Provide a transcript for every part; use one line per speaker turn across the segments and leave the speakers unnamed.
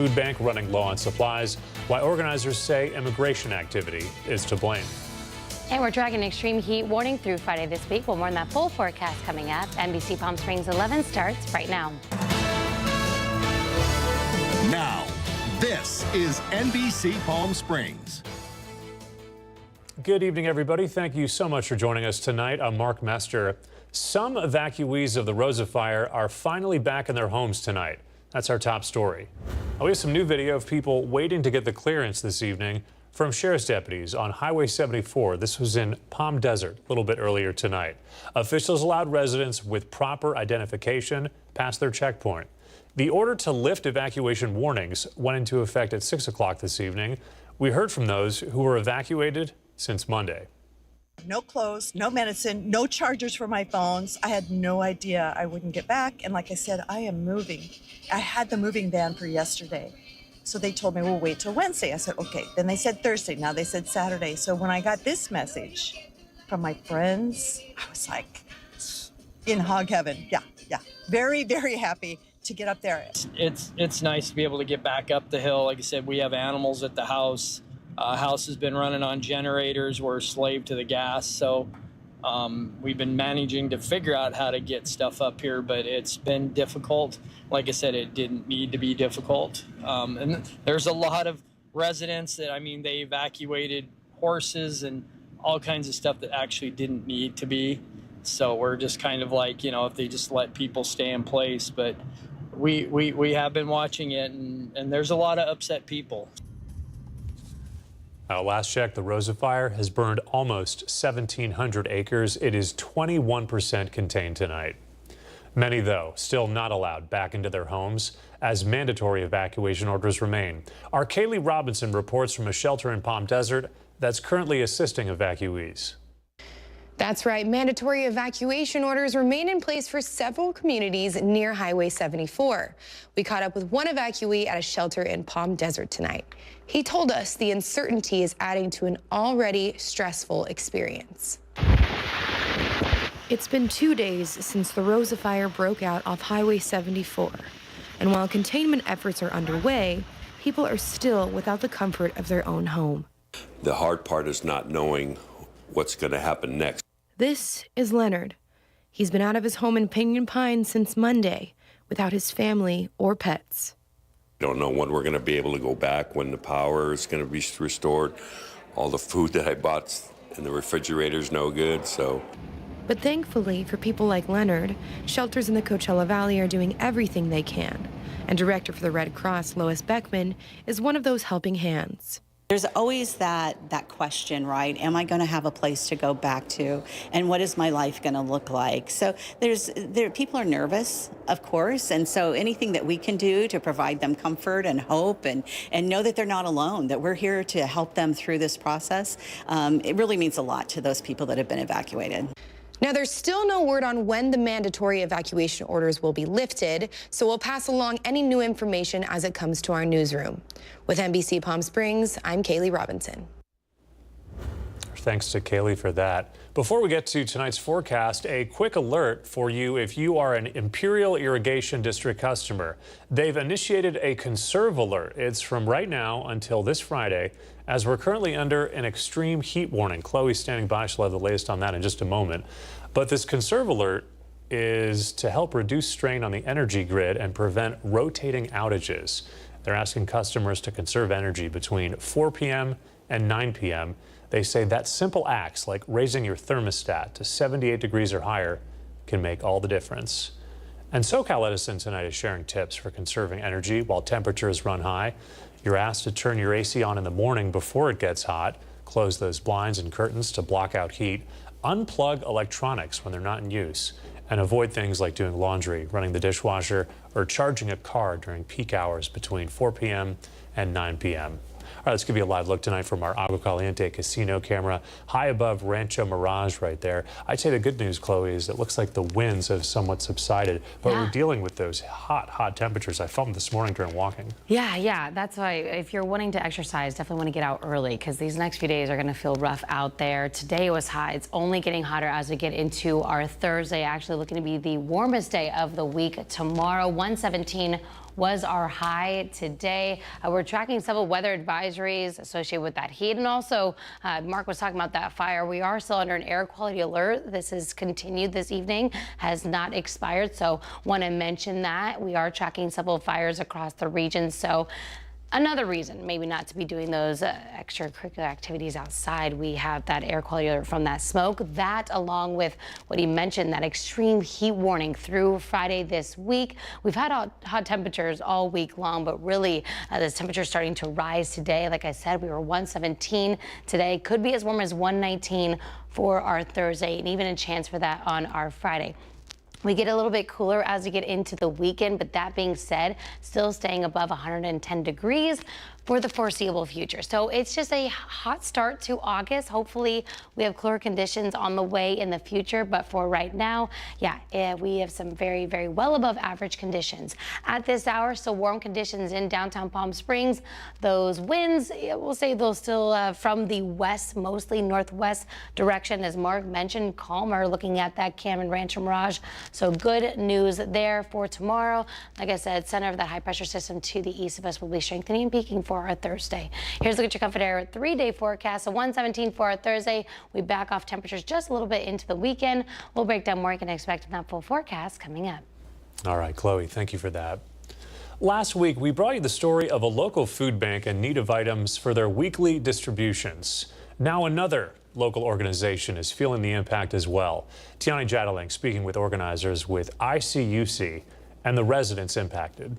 Food bank running low on supplies, while organizers say immigration activity is to blame.
And we're dragging extreme heat warning through Friday this week. We'll more on that full forecast coming up. NBC Palm Springs 11 starts right now.
Now, this is NBC Palm Springs.
Good evening, everybody. Thank you so much for joining us tonight. I'm Mark Mester. Some evacuees of the Rosa Fire are finally back in their homes tonight. That's our top story. We have some new video of people waiting to get the clearance this evening from sheriff's deputies on Highway 74. This was in Palm Desert a little bit earlier tonight. Officials allowed residents with proper identification past their checkpoint. The order to lift evacuation warnings went into effect at 6 o'clock this evening. We heard from those who were evacuated since Monday.
No clothes, no medicine, no chargers for my phones. I had no idea I wouldn't get back. And like I said, I am moving. I had the moving ban for yesterday. So they told me, we'll wait till Wednesday. I said, okay. Then they said Thursday. Now they said Saturday. So when I got this message from my friends, I was like in hog heaven. Yeah. Very, very happy to get up there.
It's nice to be able to get back up the hill. Like I said, we have animals at the house. House has been running on generators. We're a slave to the gas. So we've been managing to figure out how to get stuff up here, but it's been difficult. Like I said, it didn't need to be difficult. And there's a lot of residents that, they evacuated horses and all kinds of stuff that actually didn't need to be. So we're just kind of like, if they just let people stay in place. But we have been watching it, and there's a lot of upset people.
Last check, the Rosa Fire has burned almost 1,700 acres. It is 21% contained tonight. Many, though, still not allowed back into their homes as mandatory evacuation orders remain. Our Kaylee Robinson reports from a shelter in Palm Desert that's currently assisting evacuees.
That's right. Mandatory evacuation orders remain in place for several communities near Highway 74. We caught up with one evacuee at a shelter in Palm Desert tonight. He told us the uncertainty is adding to an already stressful experience. It's been 2 days since the Rosa Fire broke out off Highway 74. And while containment efforts are underway, people are still without the comfort of their own home.
The hard part is not knowing what's going to happen next.
This is Leonard. He's been out of his home in Pinyon Pine since Monday without his family or pets.
I don't know when we're going to be able to go back, when the power is going to be restored. All the food that I bought in the refrigerator's no good, so.
But thankfully for people like Leonard, shelters in the Coachella Valley are doing everything they can. And director for the Red Cross, Lois Beckman, is one of those helping hands.
There's always that question, right? Am I going to have a place to go back to? And what is my life going to look like? So people are nervous, of course. And so anything that we can do to provide them comfort and hope and know that they're not alone, that we're here to help them through this process, it really means a lot to those people that have been evacuated.
Now, there's still no word on when the mandatory evacuation orders will be lifted, so we'll pass along any new information as it comes to our newsroom. With NBC Palm Springs, I'm Kaylee Robinson.
Thanks to Kaylee for that. Before we get to tonight's forecast, a quick alert for you if you are an Imperial Irrigation District customer. They've initiated a conserve alert. It's from right now until this Friday, as we're currently under an extreme heat warning. Chloe's standing by. She'll have the latest on that in just a moment. But this conserve alert is to help reduce strain on the energy grid and prevent rotating outages. They're asking customers to conserve energy between 4 p.m. and 9 p.m. They say that simple acts like raising your thermostat to 78 degrees or higher can make all the difference. And SoCal Edison tonight is sharing tips for conserving energy while temperatures run high. You're asked to turn your AC on in the morning before it gets hot, close those blinds and curtains to block out heat, unplug electronics when they're not in use, and avoid things like doing laundry, running the dishwasher, or charging a car during peak hours between 4 p.m. and 9 p.m. All right, let's give you a live look tonight from our Agua Caliente casino camera, high above Rancho Mirage right there. I'd say the good news, Chloe, is it looks like the winds have somewhat subsided, but we're dealing with those hot temperatures. I felt them this morning during walking.
Yeah, that's why if you're wanting to exercise, definitely want to get out early because these next few days are going to feel rough out there. Today was hot. It's only getting hotter as we get into our Thursday, actually looking to be the warmest day of the week tomorrow. 117 was our high today. We're tracking several weather advisories associated with that heat. And also, Mark was talking about that fire. We are still under an air quality alert. This has continued this evening, has not expired. So want to mention that. We are tracking several fires across the region. So another reason maybe not to be doing those extracurricular activities outside. We have that air quality alert from that smoke. That, along with what he mentioned, that extreme heat warning through Friday this week. We've had hot temperatures all week long, but really this temperature is starting to rise today. Like I said, we were 117 today. Could be as warm as 119 for our Thursday, and even a chance for that on our Friday. We get a little bit cooler as we get into the weekend, but that being said, still staying above 110 degrees for the foreseeable future. So it's just a hot start to August. Hopefully we have cooler conditions on the way in the future, but for right now, we have some very, very well above average conditions. At this hour, still warm conditions in downtown Palm Springs. Those winds, we'll say those still from the west, mostly northwest direction. As Mark mentioned, calmer looking at that Cameron Rancho Mirage. So good news there for tomorrow. Like I said, center of that high pressure system to the east of us will be strengthening and peaking for our Thursday. Here's a look at your Comfort Air 3-day forecast. So 117 for our Thursday. We back off temperatures just a little bit into the weekend. We'll break down more you can expect in that full forecast coming up.
All right, Chloe, thank you for that. Last week, we brought you the story of a local food bank in need of items for their weekly distributions. Now another local organization is feeling the impact as well. Tiani Jadaling speaking with organizers with ICUC and the residents impacted.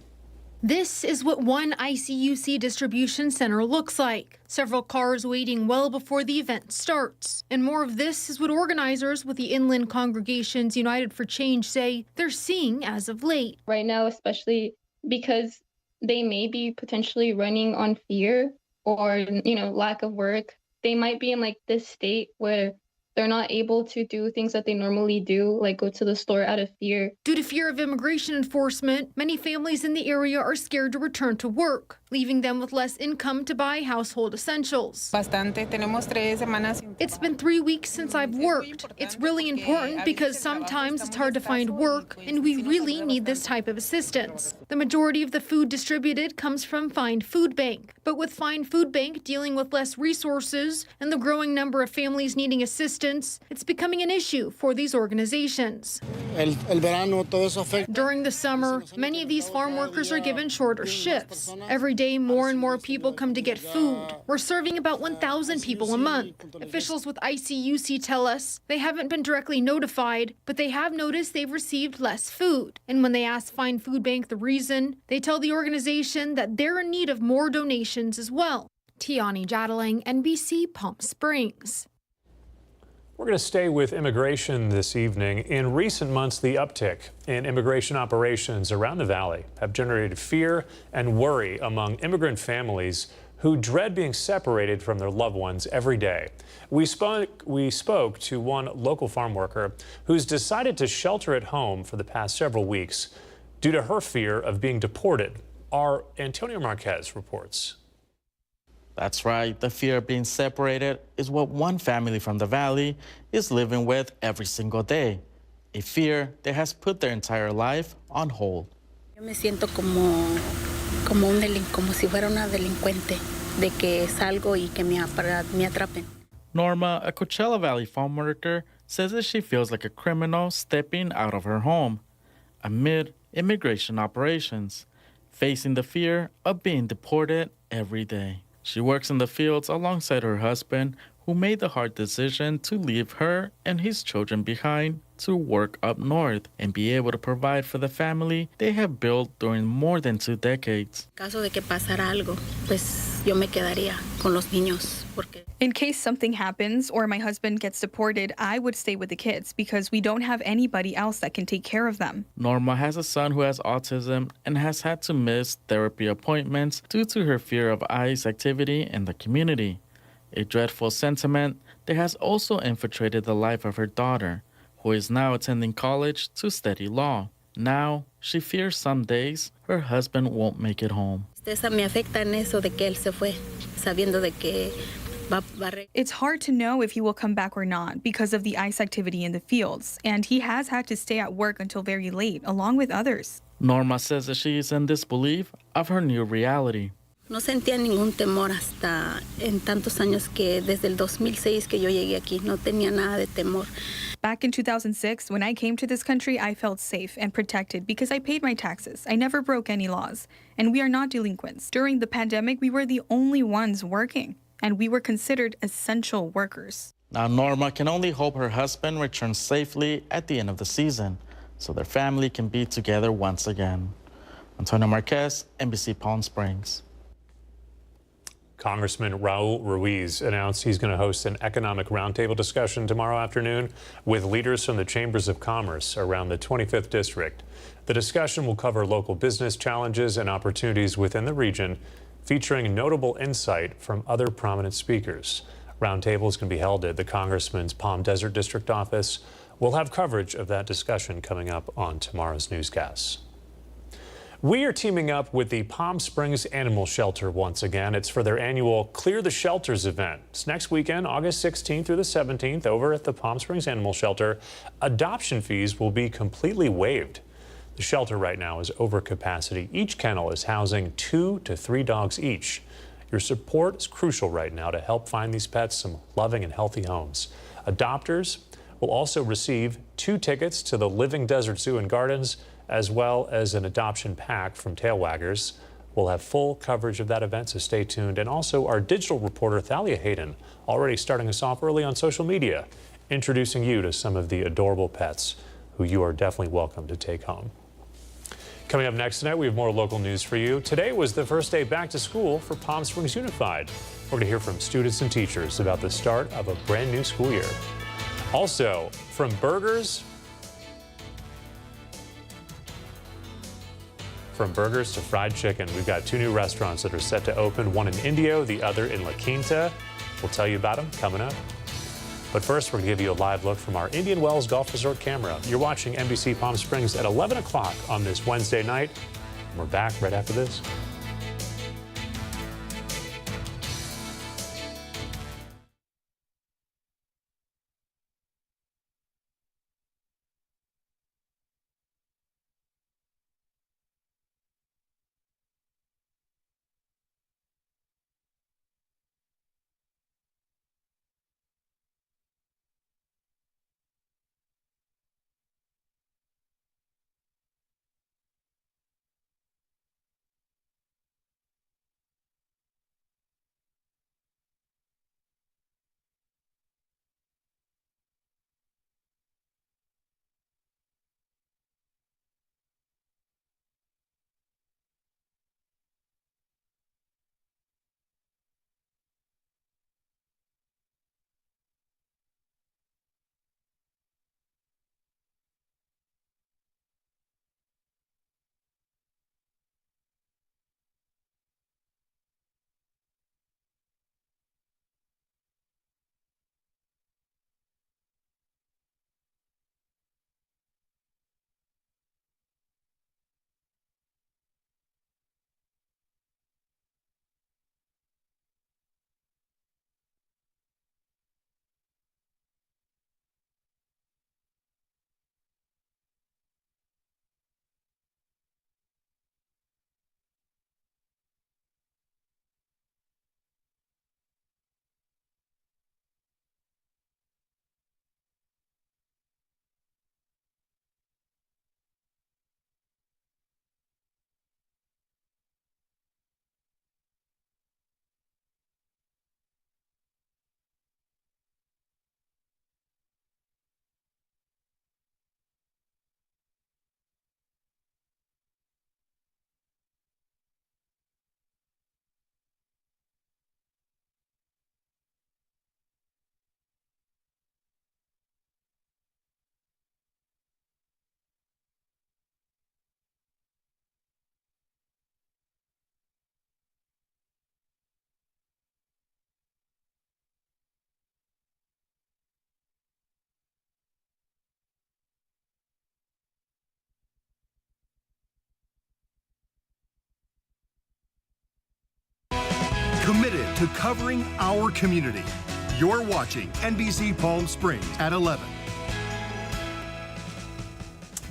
This is what one ICUC distribution center looks like. Several cars waiting well before the event starts. And more of this is what organizers with the Inland Congregations United for Change say they're seeing as of late.
Right now, especially because they may be potentially running on fear or, lack of work. They might be in this state where they're not able to do things that they normally do, like go to the store out of fear.
Due to fear of immigration enforcement, many families in the area are scared to return to work, leaving them with less income to buy household essentials. It's been 3 weeks since I've worked. It's really important because sometimes it's hard to find work, and we really need this type of assistance. The majority of the food distributed comes from Find Food Bank. But with Find Food Bank dealing with less resources and the growing number of families needing assistance, it's becoming an issue for these organizations. During the summer, many of these farm workers are given shorter shifts. Every day, more and more people come to get food. We're serving about 1,000 people a month. Officials with ICUC tell us they haven't been directly notified, but they have noticed they've received less food. And when they ask Find Food Bank the reason, they tell the organization that they're in need of more donations as well. Tiani Jadaling, NBC Palm Springs.
We're going to stay with immigration this evening. In recent months, the uptick in immigration operations around the valley have generated fear and worry among immigrant families who dread being separated from their loved ones every day. We spoke to one local farm worker who's decided to shelter at home for the past several weeks due to her fear of being deported. Our Antonio Marquez reports.
That's right, the fear of being separated is what one family from the valley is living with every single day. A fear that has put their entire life on hold.
Yo me siento como si fuera una delincuente, de que salgo y que me atrapen.
Norma, a Coachella Valley farm worker, says that she feels like a criminal stepping out of her home amid immigration operations, facing the fear of being deported every day. She works in the fields alongside her husband, who made the hard decision to leave her and his children behind to work up north and be able to provide for the family they have built during more than 2 decades.
Caso de que pasara algo, pues yo me quedaría con los niños.
In case something happens or my husband gets deported, I would stay with the kids because we don't have anybody else that can take care of them.
Norma has a son who has autism and has had to miss therapy appointments due to her fear of ICE activity in the community. A dreadful sentiment that has also infiltrated the life of her daughter, who is now attending college to study law. Now, she fears some days her husband won't make it home.
Me afecta en eso de que él se fue, sabiendo de que
It's hard to know if he will come back or not because of the ICE activity in the fields, and he has had to stay at work until very late, along with others.
Norma says that she is in disbelief of her new reality.
No sentía ningún temor hasta en tantos años que desde el 2006 que yo llegué aquí no tenía nada de temor.
Back in 2006, when I came to this country, I felt safe and protected because I paid my taxes. I never broke any laws, and we are not delinquents. During the pandemic, we were the only ones working, and we were considered essential workers.
Now Norma can only hope her husband returns safely at the end of the season so their family can be together once again. Antonio Marquez, NBC Palm Springs.
Congressman Raul Ruiz announced he's going to host an economic roundtable discussion tomorrow afternoon with leaders from the chambers of commerce around the 25th district. The discussion will cover local business challenges and opportunities within the region, featuring notable insight from other prominent speakers. Roundtables can be held at the Congressman's Palm Desert District office. We'll have coverage of that discussion coming up on tomorrow's newscasts. We are teaming up with the Palm Springs Animal Shelter once again. It's for their annual Clear the Shelters event. It's next weekend, August 16th through the 17th, over at the Palm Springs Animal Shelter. Adoption fees will be completely waived. The shelter right now is over capacity. Each kennel is housing 2 to 3 dogs each. Your support is crucial right now to help find these pets some loving and healthy homes. Adopters will also receive 2 tickets to the Living Desert Zoo and Gardens, as well as an adoption pack from Tailwaggers. We'll have full coverage of that event, so stay tuned. And also our digital reporter, Thalia Hayden, already starting us off early on social media, introducing you to some of the adorable pets who you are definitely welcome to take home. Coming up next tonight, we have more local news for you. Today was the first day back to school for Palm Springs Unified. We're going to hear from students and teachers about the start of a brand new school year. Also, from burgers to fried chicken, we've got 2 new restaurants that are set to open, one in Indio, the other in La Quinta. We'll tell you about them coming up. But first, we're going to give you a live look from our Indian Wells Golf Resort camera. You're watching NBC Palm Springs at 11 o'clock on this Wednesday night. We're back right after this.
Committed to covering our community. You're watching NBC Palm Springs at 11.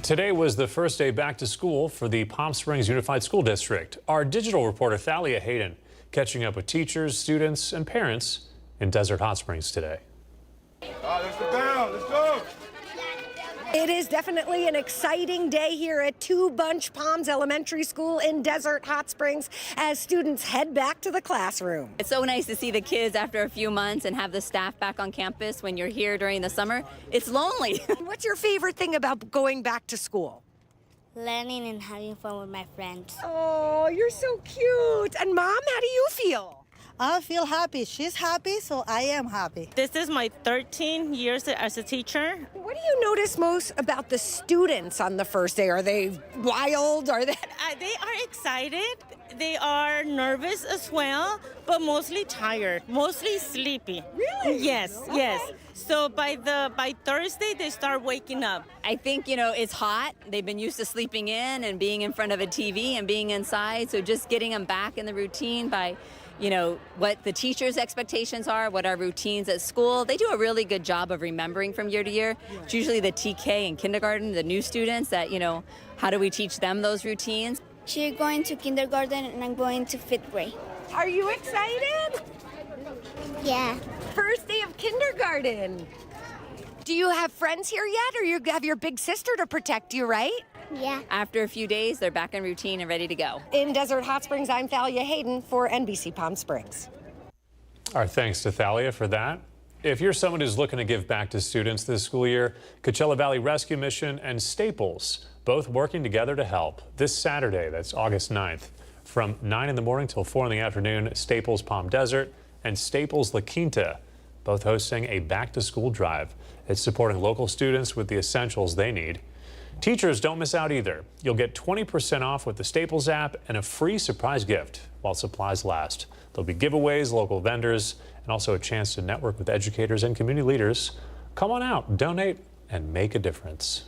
Today was the first day back to school for the Palm Springs Unified School District. Our digital reporter Thalia Hayden catching up with teachers, students, and parents in Desert Hot Springs today.
Let's go. Let's go.
It is definitely an exciting day here at Two Bunch Palms Elementary School in Desert Hot Springs as students head back to the classroom.
It's so nice to see the kids after a few months and have the staff back on campus when you're here during the summer. It's lonely.
What's your favorite thing about going back to school?
Learning and having fun with my friends.
Oh, you're so cute. And Mom, how do you feel?
I feel happy. She's happy, so I am happy.
This is my 13 years as a teacher.
What do you notice most about the students on the first day? Are they wild? Are they?
They are excited. They are nervous as well, but mostly tired, mostly sleepy.
Really?
Yes,
okay.
yes. So by Thursday, they start waking up.
I think, it's hot. They've been used to sleeping in and being in front of a TV and being inside. So just getting them back in the routine by what the teachers' expectations are, what our routines at school. They do a really good job of remembering from year to year. It's usually the TK and kindergarten, the new students that, how do we teach them those routines?
She's going to kindergarten and I'm going to 5th grade.
Are you excited?
Yeah.
First day of kindergarten. Do you have friends here yet, or you have your big sister to protect you, right?
Yeah.
After a few days, they're back in routine and ready to go.
In Desert Hot Springs, I'm Thalia Hayden for NBC Palm Springs.
Our thanks to Thalia for that. If you're someone who's looking to give back to students this school year, Coachella Valley Rescue Mission and Staples both working together to help. This Saturday, that's August 9th, from 9 in the morning till 4 in the afternoon, Staples Palm Desert and Staples La Quinta, both hosting a back-to-school drive. It's supporting local students with the essentials they need. Teachers, don't miss out either. You'll get 20% off with the Staples app and a free surprise gift while supplies last. There'll be giveaways, local vendors, and also a chance to network with educators and community leaders. Come on out, donate, and make a difference.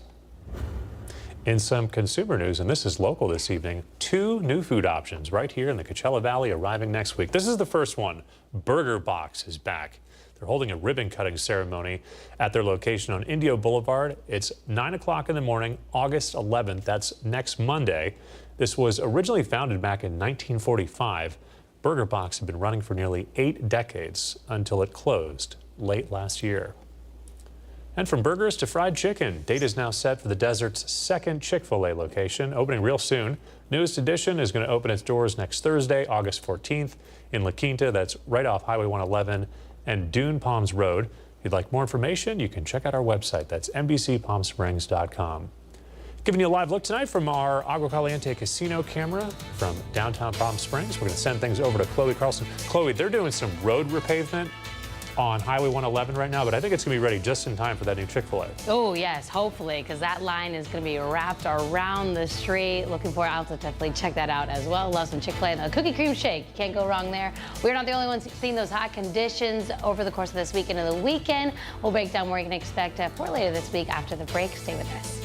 In some consumer news, and this is local this evening, 2 new food options right here in the Coachella Valley arriving next week. This is the first one. Burger Box is back. They're holding a ribbon cutting ceremony at their location on Indio Boulevard. It's 9 o'clock in the morning, August 11th. That's next Monday. This was originally founded back in 1945. Burger Box had been running for nearly 8 decades until it closed late last year. And from burgers to fried chicken, date is now set for the desert's second Chick-fil-A location, opening real soon. Newest edition is going to open its doors next Thursday, August 14th, in La Quinta. That's right off Highway 111 and Dune Palms Road. If you'd like more information, you can check out our website. That's NBCPalmSprings.com. Giving you a live look tonight from our Agua Caliente casino camera from downtown Palm Springs. We're going to send things over to Chloe Carlson. Chloe, they're doing some road repavement on Highway 111 right now, but I think it's going to be ready just in time for that new Chick-fil-A.
Oh, yes, hopefully, because that line is going to be wrapped around the street. Looking forward, I'll have to definitely check that out as well. Love some Chick-fil-A and a cookie cream shake. You can't go wrong there. We're not the only ones seeing those hot conditions over the course of this weekend and the weekend. We'll break down what you can expect for later this week after the break. Stay with us.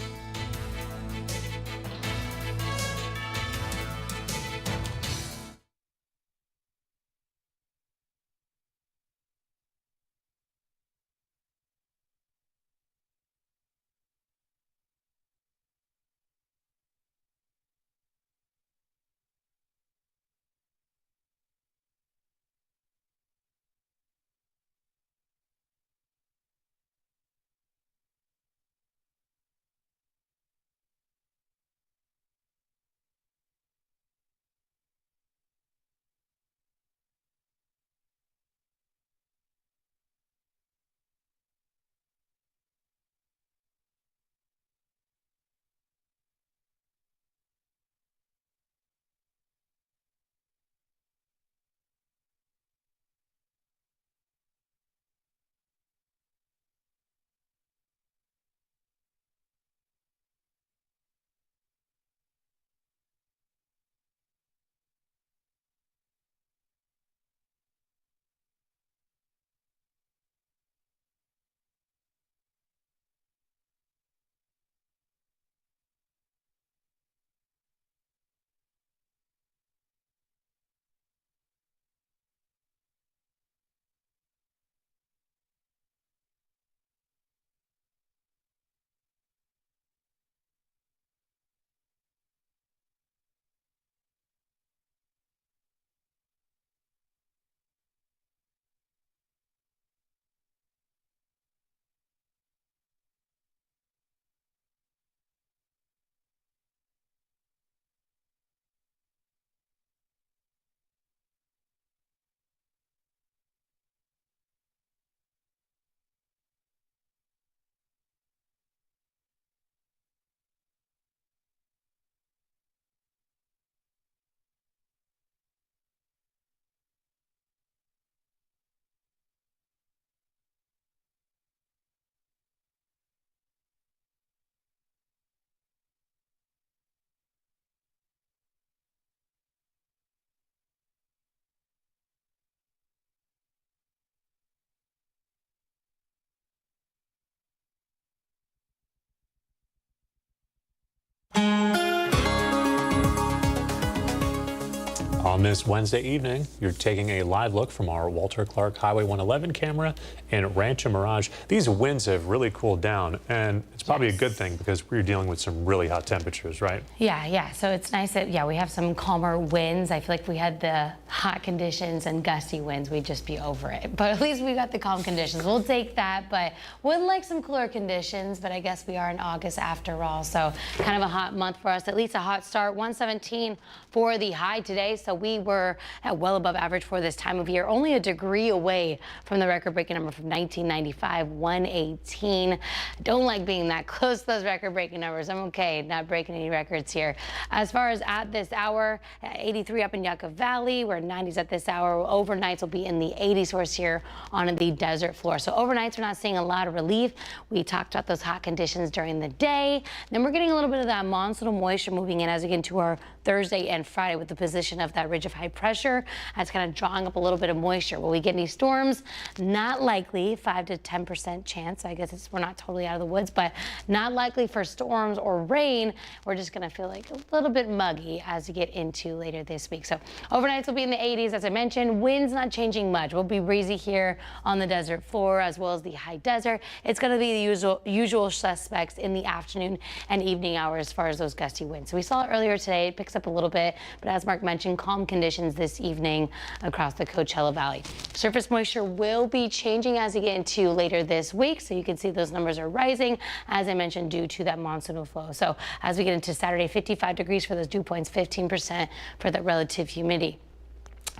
On this Wednesday evening, you're taking a live look from our Walter Clark Highway 111 camera in Rancho Mirage. These winds have really cooled down, and it's probably a good thing because we're dealing with some really hot temperatures, right?
Yeah. So it's nice that, we have some calmer winds. I feel like if we had the hot conditions and gusty winds, we'd just be over it. But at least we got the calm conditions. We'll take that, but would like some cooler conditions, but I guess we are in August after all. So kind of a hot month for us, at least a hot start. 117 for the high today. So we were at well above average for this time of year, only a degree away from the record-breaking number from 1995, 118. Don't like being that close to those record-breaking numbers. I'm okay not breaking any records here. As far as at this hour, 83 up in Yucca Valley. We're 90s at this hour. Overnights will be in the 80s for us here on the desert floor. So overnights, we're not seeing a lot of relief. We talked about those hot conditions during the day. Then we're getting a little bit of that monsoonal moisture moving in as we get into our Thursday and Friday with the position of that ridge of high pressure. That's kind of drawing up a little bit of moisture. Will we get any storms? Not likely, 5 to 10% chance. I guess we're not totally out of the woods, but not likely for storms or rain. We're just going to feel like a little bit muggy as we get into later this week. So overnights will be in the 80s, as I mentioned. Winds not changing much. We'll be breezy here on the desert floor as well as the high desert. It's going to be the usual suspects in the afternoon and evening hours as far as those gusty winds. So we saw it earlier today. It picks up a little bit, but as Mark mentioned, calm conditions this evening across the Coachella Valley. Surface moisture will be changing as we get into later this week, so you can see those numbers are rising, as I mentioned, due to that monsoonal flow. So as we get into Saturday, 55 degrees for those dew points, 15% for the relative humidity.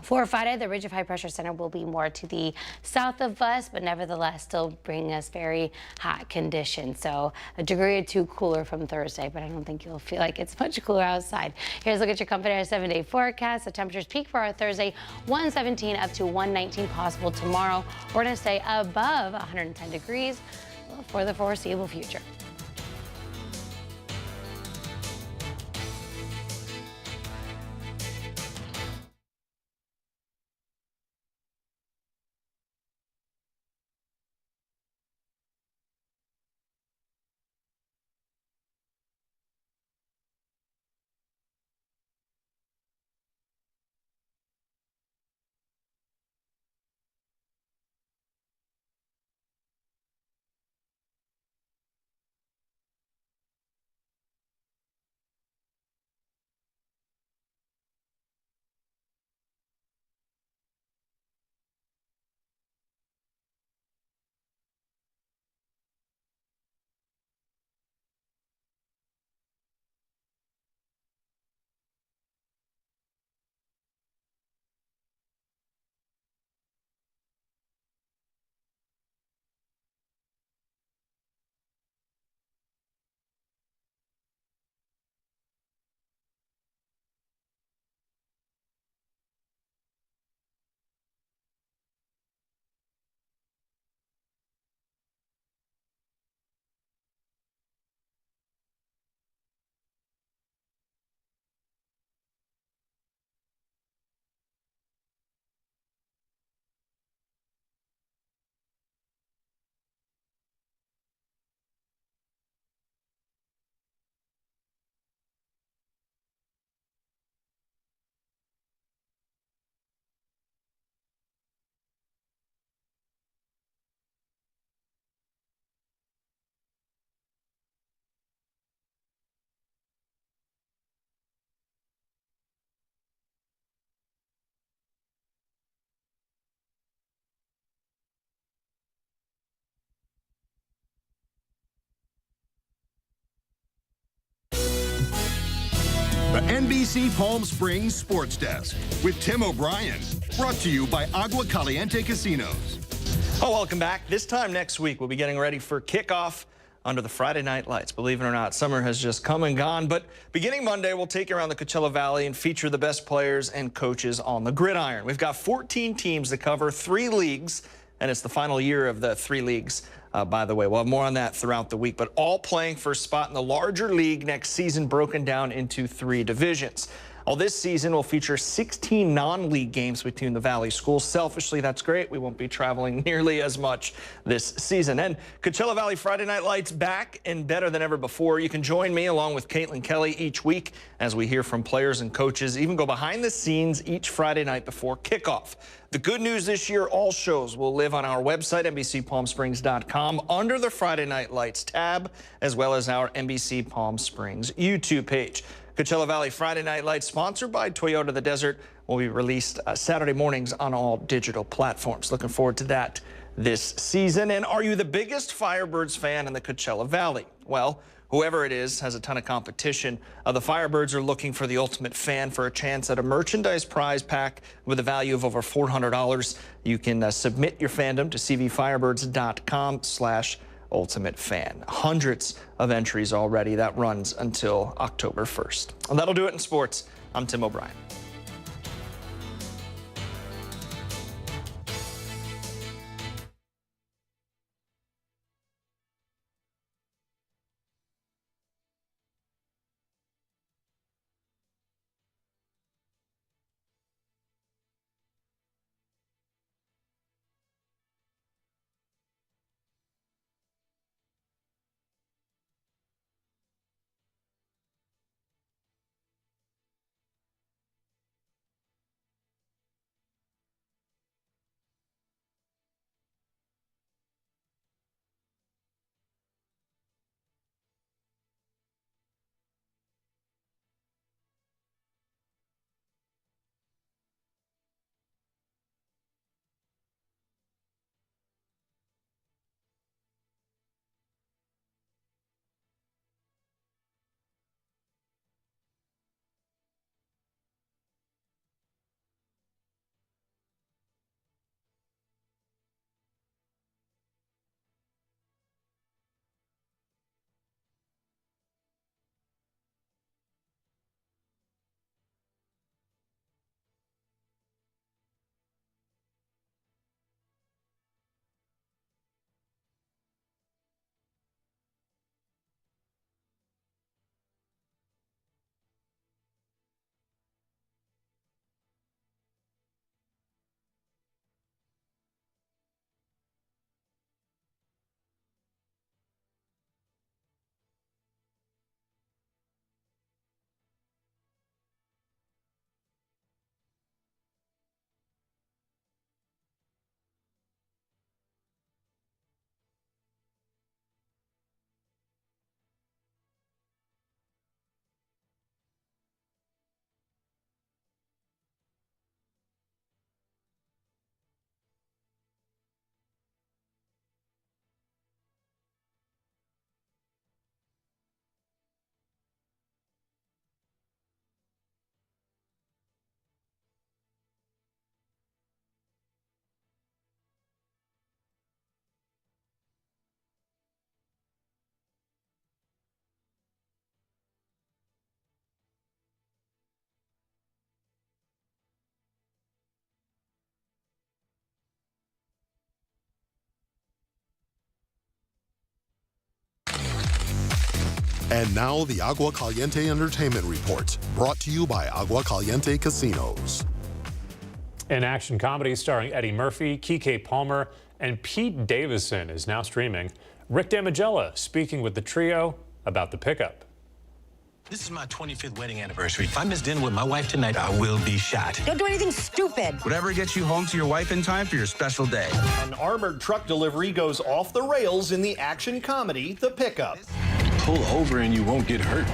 For Friday, the ridge of high pressure center will be more to the south of us, but nevertheless still bringing us very hot conditions. So a degree or two cooler from Thursday, but I don't think you'll feel like it's much cooler outside. Here's a look at your Comfort Air 7-day forecast. The temperatures peak for our Thursday, 117 up to 119 possible tomorrow. We're going to stay above 110 degrees for the foreseeable future.
The NBC Palm Springs Sports Desk with Tim O'Brien. Brought to you by Agua Caliente Casinos.
Oh, welcome back. This time next week, we'll be getting ready for kickoff under the Friday night lights. Believe it or not, summer has just come and gone. But beginning Monday, we'll take you around the Coachella Valley and feature the best players and coaches on the gridiron. We've got 14 teams that cover 3 leagues, and it's the final year of the 3 leagues. By the way, we'll have more on that throughout the week, but all playing for a spot in the larger league next season, broken down into 3 divisions. Well, this season will feature 16 non-league games between the Valley schools. Selfishly, that's great. We won't be traveling nearly as much this season. And Coachella Valley Friday Night Lights back and better than ever before. You can join me along with Caitlin Kelly each week as we hear from players and coaches, even go behind the scenes each Friday night before kickoff. The good news this year, all shows will live on our website, NBCPalmSprings.com, under the Friday Night Lights tab, as well as our NBC Palm Springs YouTube page. Coachella Valley Friday Night Lights, sponsored by Toyota the Desert, will be released Saturday mornings on all digital platforms. Looking forward to that this season. And are you the biggest Firebirds fan in the Coachella Valley? Well, whoever it is has a ton of competition. The Firebirds are looking for the ultimate fan for a chance at a merchandise prize pack with a value of over $400. You can submit your fandom to cvfirebirds.com/ultimate fan. Hundreds of entries already. That runs until October 1st. And that'll do it in sports. I'm Tim O'Brien.
And now the Agua Caliente Entertainment Report, brought to you by Agua Caliente Casinos.
An action comedy starring Eddie Murphy, Keke Palmer, and Pete Davidson is now streaming. Rick Damigella speaking with the trio about The Pickup.
This is my 25th wedding anniversary. If I miss dinner with my wife tonight, I will be shot.
Don't do anything stupid.
Whatever gets you home to your wife in time for your special day.
An armored truck delivery goes off the rails in the action comedy, The Pickup.
Pull over and you won't get hurt.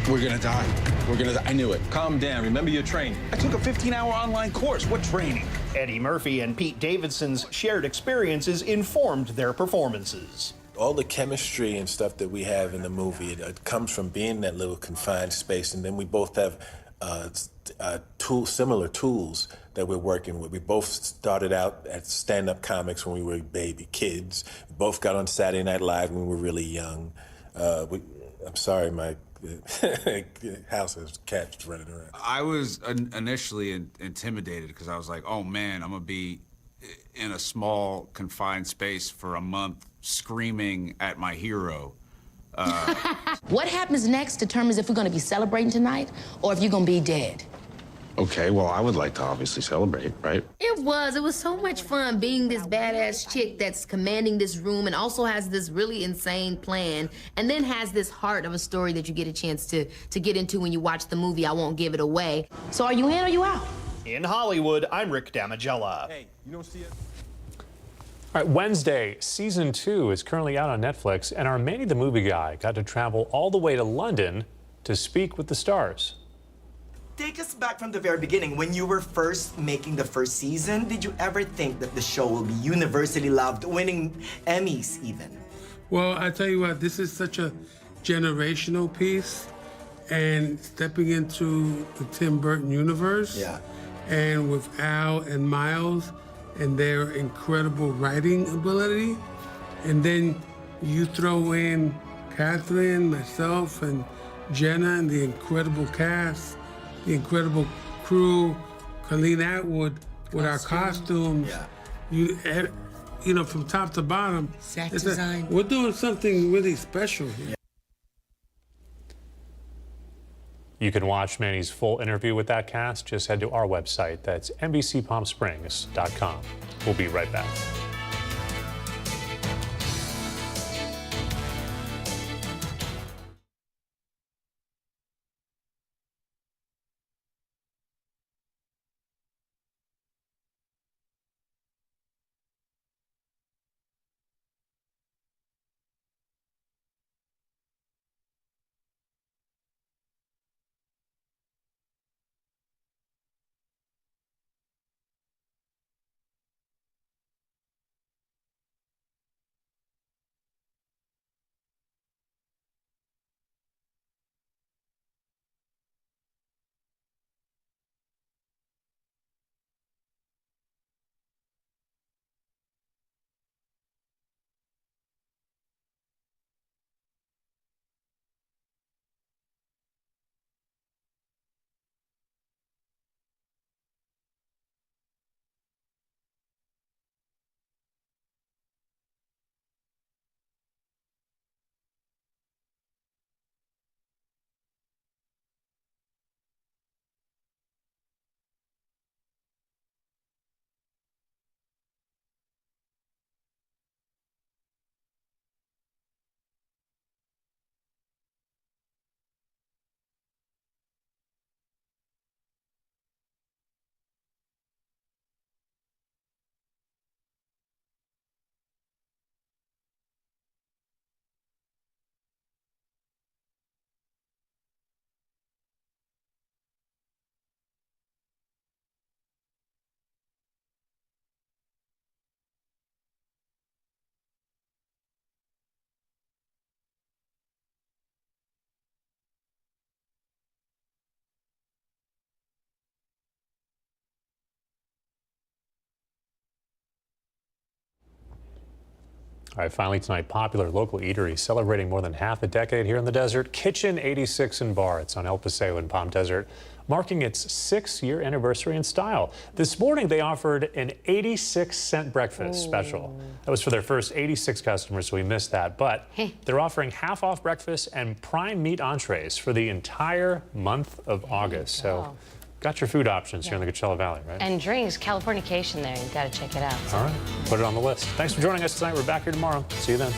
We're gonna die. We're gonna die. I knew it.
Calm down. Remember your training.
I took a 15-hour online course. What training?
Eddie Murphy and Pete Davidson's shared experiences informed their performances.
All the chemistry and stuff that we have in the movie, it comes from being in that little confined space, and then we both have similar tools that we're working with. We both started out at stand-up comics when we were baby kids. We both got on Saturday Night Live when we were really young. I'm sorry, my house has cats running around.
I was initially intimidated because I was like, oh man, I'm gonna be in a small confined space for a month screaming at my hero.
What happens next determines if we're going to be celebrating tonight or if you're going to be dead.
Okay, well, I would like to obviously celebrate, right?
It was so much fun being this badass chick that's commanding this room and also has this really insane plan and then has this heart of a story that you get a chance to get into when you watch the movie. I won't give it away. So are you in or you out?
In Hollywood, I'm Rick Damigella.
Hey, you don't see it?
All right, Wednesday, season 2 is currently out on Netflix, and our Manny the Movie Guy got to travel all the way to London to speak with the stars.
Take us back from the very beginning. When you were first making the first season, did you ever think that the show will be universally loved, winning Emmys even?
Well, I tell you what, this is such a generational piece, and stepping into the Tim Burton universe.
Yeah.
And with Al and Miles and their incredible writing ability, and then you throw in Catherine, myself, and Jenna, and the incredible cast, the incredible crew, Colleen Atwood with our costumes.
Yeah.
You know, from top to bottom.
Set design.
We're doing something really special here.
You can watch Manny's full interview with that cast. Just head to our website. That's NBCPalmSprings.com. We'll be right back. All right, finally tonight, popular local eatery celebrating more than half a decade here in the desert. Kitchen 86 and Bar. It's on El Paseo in Palm Desert, marking its 6-year anniversary in style. This morning, they offered an 86-cent breakfast special. That was for their first 86 customers, so we missed that. But they're offering half-off breakfast and prime meat entrees for the entire month of August. So got your food options here in the Coachella Valley, right?
And drinks, Californication there. You've got to check it out.
All right, put it on the list. Thanks for joining us tonight. We're back here tomorrow. See you then.